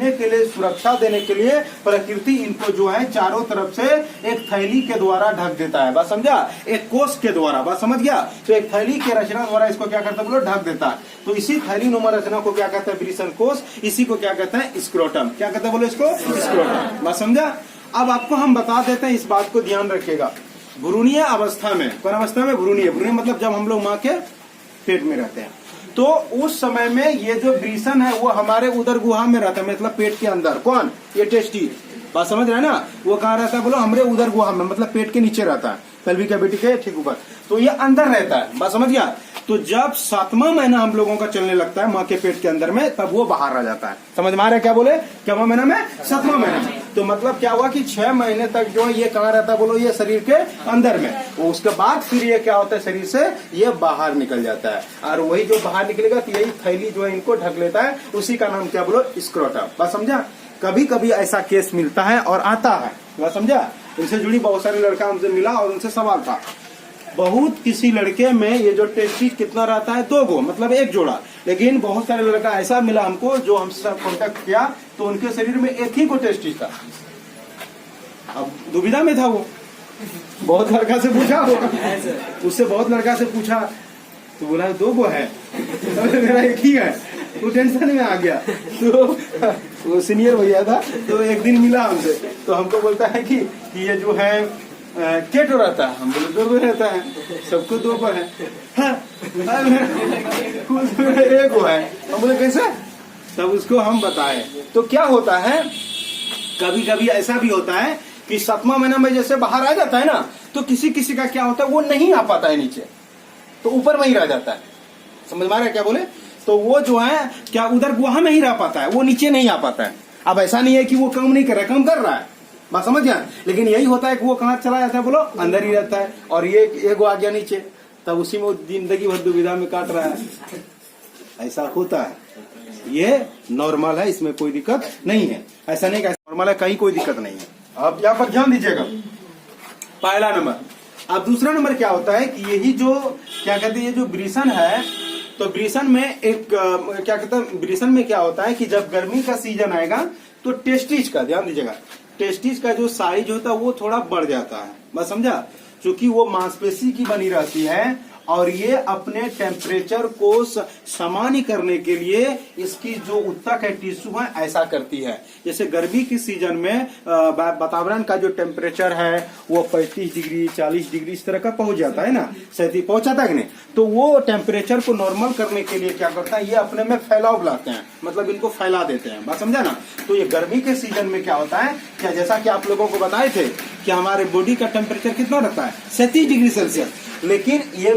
रखने के लिए, सुरक्षा देने के लिए प्रकृति इनको जो है चारों तरफ से एक थैली के द्वारा ढक देता है। बात समझा? एक कोष के द्वारा, बात समझ गया? तो एक थैली के रचना द्वारा इसको क्या करता है बोलो, ढक देता है। तो इसी थैली नुमा रचना को क्या कहते हैं, वृषण कोष। इसी को क्या कहते हैं, स्क्रोटम। क्या कहते हैं बोलो इसको, स्क्रोटम। बात समझा? अब आपको हम बता देते हैं, इस बात को ध्यान रखिएगा। भ्रूणीय अवस्था में, कौन अवस्था में, भ्रूणीय, भ्रूणीय मतलब जब हम लोग माँ के पेट में रहते हैं, तो उस समय में ये जो वृषण है वो हमारे उदर गुहा में रहता है, मतलब पेट के अंदर। कौन? ये टेस्टी। बात समझ रहे हैं ना? वो कहाँ रहता है बोलो, हमारे उदर गुहा में, मतलब पेट के नीचे रहता है, पेल्विक कैविटी के ठीक ऊपर। तो ये अंदर रहता है। बात समझ गया? तो जब 7वां महीना हम लोगों का चलने लगता है माँ के पेट के अंदर में, तब वो बाहर आ जाता है। समझ में आ रहा है? क्या बोले, क्या महीना में, 7वां महीना में। तो मतलब क्या हुआ कि 6 महीने तक जो है ये कहाँ रहता है बोलो, ये शरीर के अंदर में। उसके बाद फिर ये क्या होता है, शरीर से ये बाहर निकल जाता है, और वही जो बाहर निकलेगा तो यही थैली जो है इनको ढक लेता है। उसी का नाम क्या बोलो, स्क्रोटम। बात समझा? कभी कभी ऐसा केस मिलता है और आता है। बात समझा? इनसे जुड़ी बहुत सारे लड़का हमसे मिला और उनसे सवाल था, बहुत किसी लड़के में ये जो टेस्टिस कितना रहता है, 2 गो, मतलब 1 जोड़ा। लेकिन बहुत सारे लड़का ऐसा मिला हमको जो हमसे कॉन्टेक्ट किया तो उनके शरीर में 1 ही को टेस्टिस था। अब दुविधा में था वो, बहुत लड़का से पूछा होगा, उससे बहुत लड़का से पूछा तो बोला 2 गो है, मेरा 1 ही है। वो टेंशन में आ गया। तो वो सीनियर भैया था, तो एक दिन मिला हमसे, तो हमको बोलता है कि ये जो है केटो रहता है। हम बोले 2 गो रहता है, सबको 2 गो है। हाँ, 1 गो है। हम बोले कैसे? तब उसको हम बताए। तो क्या होता है, कभी कभी ऐसा भी होता है कि 7वां महीना में जैसे बाहर आ जाता है ना, तो किसी किसी का क्या होता है, वो नहीं आ पाता है नीचे, तो ऊपर में ही रह जाता है। समझ में आ रहा है क्या बोले? तो वो जो है क्या उधर गुहा में ही रह पाता है, वो नीचे नहीं आ पाता है। अब ऐसा नहीं है कि वो काम नहीं कर रहा है, काम कर रहा है। बात समझ गया? लेकिन यही होता है कि वो कहाँ चला जाता है बोलो, अंदर ही रहता है, और ये एगो आ गया नीचे, तब उसी में वो जिंदगी भर दुविधा में काट रहा है। ऐसा होता है, ये नॉर्मल है, इसमें कोई दिक्कत नहीं है। ऐसा नहीं कि नॉर्मल है, कहीं कोई दिक्कत नहीं है। अब यहाँ पर ध्यान दीजिएगा, पहला नंबर। अब दूसरा नंबर क्या होता है कि यही जो क्या कहते हैं, ये जो वृषण है, तो वृषण में एक क्या कहते हैं, वृषण में क्या होता है कि जब गर्मी का सीजन आएगा तो टेस्टिस का, ध्यान दीजिएगा, टेस्टिस का जो साइज होता है वो थोड़ा बढ़ जाता है। बस समझा? क्योंकि वो मांसपेशी की बनी रहती है, और ये अपने टेम्परेचर को सामान्य करने के लिए इसकी जो उत्तक है, टिश्यू है, ऐसा करती है। जैसे गर्मी की सीजन में वातावरण का जो टेम्परेचर है वो 35 डिग्री 40 डिग्री इस तरह का पहुंच जाता है ना, सही पहुंचाता है कि नहीं? तो वो टेम्परेचर को नॉर्मल करने के लिए क्या करता है, ये अपने में फैलाव लाते हैं, मतलब इनको फैला देते हैं। बात समझा ना? तो ये गर्मी के सीजन में क्या होता है, क्या जैसा कि आप लोगों को बताए थे कि हमारे बॉडी का टेम्परेचर कितना रहता है, 37 डिग्री सेल्सियस। लेकिन ये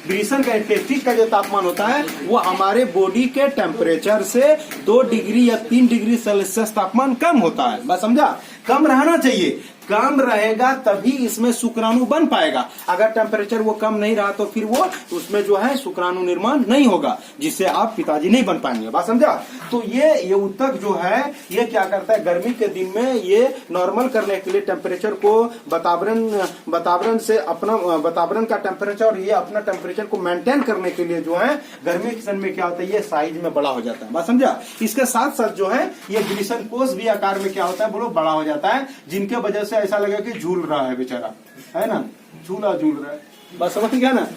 वृषण का टेस्टिस का जो तापमान होता है वो हमारे बॉडी के टेम्परेचर से 2 डिग्री या 3 डिग्री सेल्सियस तापमान कम होता है। बस समझा? कम रहना चाहिए, कम रहेगा तभी इसमें शुक्राणु बन पाएगा। अगर टेम्परेचर वो कम नहीं रहा तो फिर वो उसमें जो है शुक्राणु निर्माण नहीं होगा, जिससे आप पिताजी नहीं बन पाएंगे। बात समझा? तो ये उत्तक जो है ये क्या करता है, गर्मी के दिन में ये नॉर्मल करने के लिए टेम्परेचर को वातावरण से अपना वातावरण का टेम्परेचर और ये अपना टेम्परेचर को मेंटेन करने के लिए जो है गर्मी के समय में क्या होता है, ये साइज में बड़ा हो जाता है। बात समझा? इसके साथ साथ जो है ये वृषण कोष भी आकार में क्या होता है बोलो, बड़ा हो जाता है, जिनके वजह से ऐसा लगे कि झूल रहा है बेचारा, है ना, झूला झूल रहा है। बस समझ गया ना?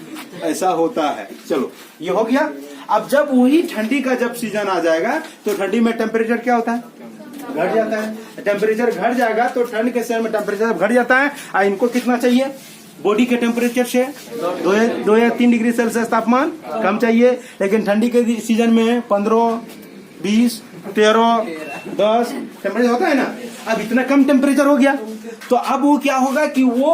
ऐसा होता है। चलो ये हो गया। अब जब वही ठंडी का जब सीजन आ जाएगा तो ठंडी में टेम्परेचर क्या होता है, घट जाता है। टेम्परेचर घट जाएगा तो ठंड के समय में टेम्परेचर घट जाता है, और इनको कितना चाहिए, बॉडी के टेम्परेचर से 2 या 3 डिग्री सेल्सियस तापमान कम चाहिए। लेकिन ठंडी के सीजन में 15, 20, 13, 10 टेम्परेचर होता है ना। अब इतना कम टेम्परेचर हो गया तो अब वो क्या होगा कि वो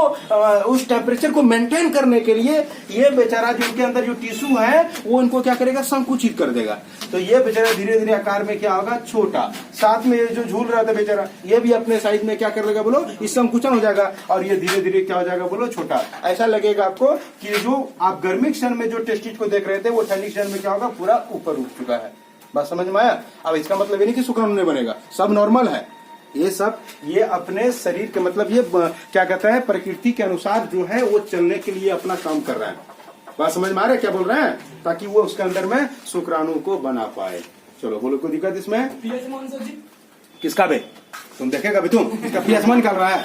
उस टेम्परेचर को मेंटेन करने के लिए ये बेचारा जो इनके अंदर जो टिश्यू है वो इनको क्या करेगा, संकुचित कर देगा। तो ये बेचारा धीरे धीरे आकार में क्या होगा, छोटा। साथ में ये जो झूल रहा था बेचारा ये भी अपने साइज में क्या कर लेगा बोलो, इस संकुचन हो जाएगा, और ये धीरे धीरे क्या हो जाएगा बोलो, छोटा। ऐसा लगेगा आपको कि जो आप गर्मी के क्षण में जो टेस्टिस को देख रहे थे वो ठंडी क्षण में क्या होगा, पूरा ऊपर उठ चुका है। बात समझ में आया? अब इसका मतलब ये नहीं कि शुक्राणु नहीं बनेगा, सब नॉर्मल है। ये सब ये अपने शरीर के मतलब ये क्या कहता है, प्रकृति के अनुसार जो है वो चलने के लिए अपना काम कर रहा है। बात समझ में आ रहा है क्या बोल रहे हैं? ताकि वो उसके अंदर में शुक्राणु को बना पाए। चलो बोलो, कोई दिक्कत इसमें? किसका बे? तुम देखेगा भी, तुम इसका पीएसमा निकाल रहा है।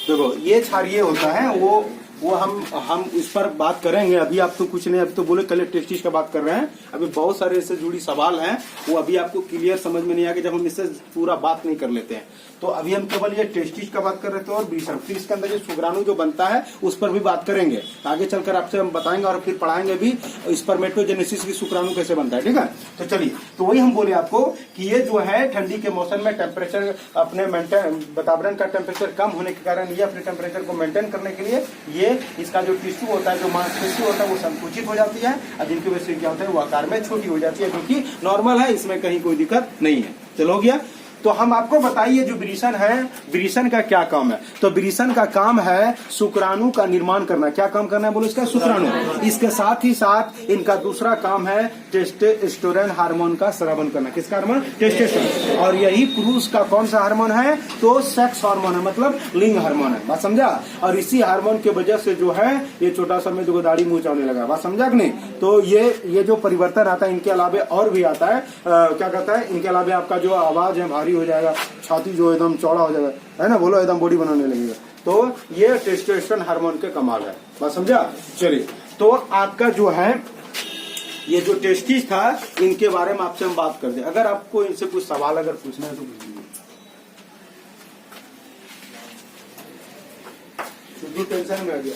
देखो ये क्षारीय होता है, वो हम इस पर बात करेंगे। अभी आप तो कुछ नहीं, अभी तो बोले कलेक्ट टेस्टिस का बात कर रहे हैं। अभी बहुत सारे इससे जुड़ी सवाल हैं, वो अभी आपको क्लियर समझ में नहीं आएगा जब हम इससे पूरा बात नहीं कर लेते हैं। तो अभी हम केवल ये टेस्टिस का बात कर रहे थे और वृषण, फिर इसके अंदर जो शुक्राणु जो बनता है उस पर भी बात करेंगे। आगे चलकर आपसे हम बताएंगे और फिर पढ़ाएंगे भी स्पर्मेटोजेनेसिस की शुक्राणु कैसे बनता है। ठीक है, तो चलिए, तो वही हम बोले आपको कि ये जो है ठंडी के मौसम में टेम्परेचर अपने मेंटेन, वातावरण का टेम्परेचर कम होने के कारण ये अपने टेम्परेचर को मेंटेन करने के लिए ये इसका जो टिश्यू होता है, जो मांसपेशी होता है, वो संकुचित हो जाती है और जिनकी वजह से क्या होता है, वो आकार में छोटी हो जाती है, जो कि नॉर्मल है, इसमें कहीं कोई दिक्कत नहीं है। चलो हो गया। तो हम आपको बताइए जो वृषण है, वृषण का क्या काम है? तो वृषण का काम है शुक्राणु का निर्माण करना। क्या काम करना है बोलो इसका? शुक्राणु। इसके साथ ही साथ इनका दूसरा काम है टेस्टोस्टेरोन हार्मोन का स्रावन करना। किसका हार्मोन? टेस्टोस्टेरोन। और यही पुरुष का कौन सा हार्मोन है? तो सेक्स हार्मोन है, मतलब लिंग हार्मोन है। बात समझा? और इसी हार्मोन की वजह से जो है ये छोटा सा में जो दाढ़ी मुंह चावने लगा। बात समझा कि नहीं? तो ये जो परिवर्तन आता है, इनके अलावे और भी आता है। क्या कहता है? इनके अलावे आपका जो आवाज है भारी हो जाएगा, छाती जो एकदम चौड़ा हो जाएगा, है ना, बोलो एकदम बॉडी बनाने लगेगा। तो ये टेस्टोस्टेरोन हार्मोन के कमाल है। बात समझा? चलिए, तो आपका जो है ये जो टेस्टिस था, इनके बारे में आपसे हम बात कर दे। अगर आपको इनसे कुछ सवाल अगर पूछना है तो पूछिए। टेंशन में आ गया।